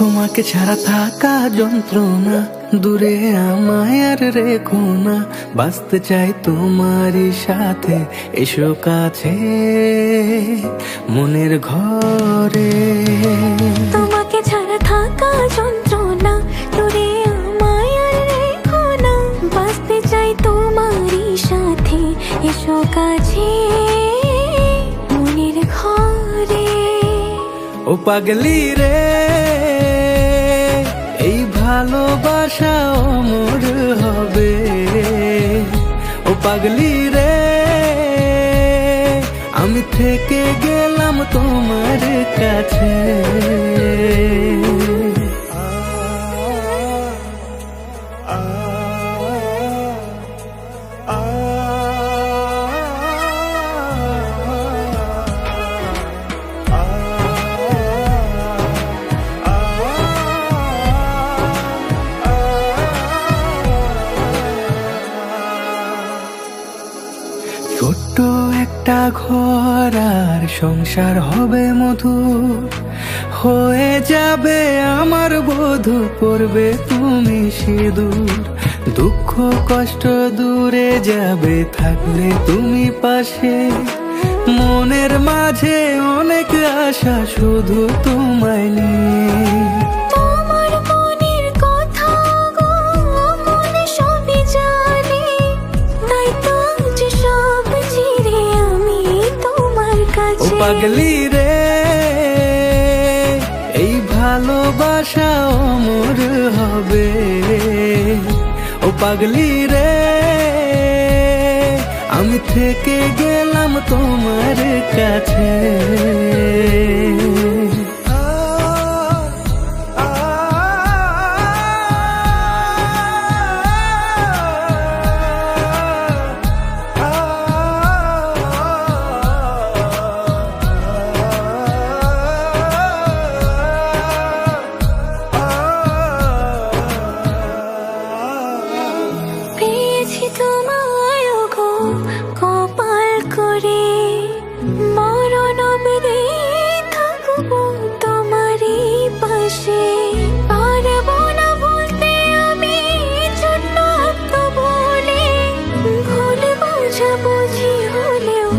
তোমাকে ছাড়া থাকা যন্ত্রণা, দূরে আমায় আর রেখো না। বাঁচতে চাই তোমারই সাথে, এসো কাছে মনের ঘরে। তোমাকে ছাড়া থাকা যন্ত্রণা, দূরে আমায় আর রেখো না। বাঁচতে চাই তোমারই সাথে, এসো কাছে মনের ঘরে। ও পাগলি রে, এই ভালোবাসা অমর হবে। ও পাগলি রে, আমি থেকে গেলাম তোমার কাছে। ছোট্ট একটা ঘর আর সংসার হবে মধুর, হয়ে যাবে আমার বধূ, পড়বে তুমি সিঁদুর। দুঃখ কষ্ট দূরে যাবে থাকলে তুমি পাশে, মনের মাঝে অনেক আশা শুধু তোমায় নিয়ে। তোমার মনের কথা গো মনে সবই জানি, তাই তো যে সব ছেড়ে আমি তোমার ও কাছে। পাগলি রে, এই ভালোবাসা অমর হবে। ও পাগলি রে, আমি থেকে গেলাম তোমার কাছে। পেয়েছি তোমায় গো কপাল করে, মরণ অবধি থাকবো তোমারই পাশে। পারবো না বলতে আমি ছোট্ট একটা বলে, ভুল বোঝাবুঝি হলেও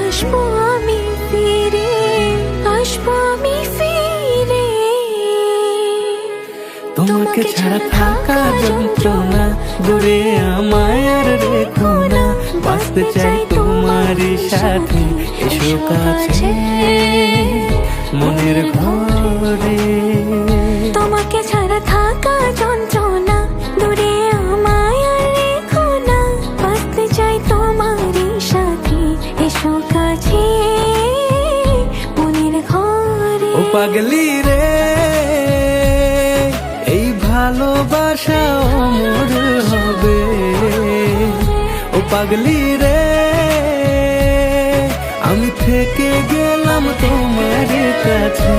আসবো আমি ফিরে, আসবো আমি ফিরে। তোমাকে ছাড়া থাকা যন্ত্রণা, দূরে আমায় আর রেখো না। বাঁচতে চাই তোমারই সাথে, এসো কাছে মনের ঘরে। তোমাকে ছাড়া থাকা যন্ত্রণা, দূরে আমায় আর রেখো না। বাঁচতে চাই তোমারই সাথে, এসো কাছে মনের ঘরে। ও পাগলি রে, এই ভালোবাসা অমর হবে। ও পাগলি রে, আমি থেকে গেলাম তোমার কাছে।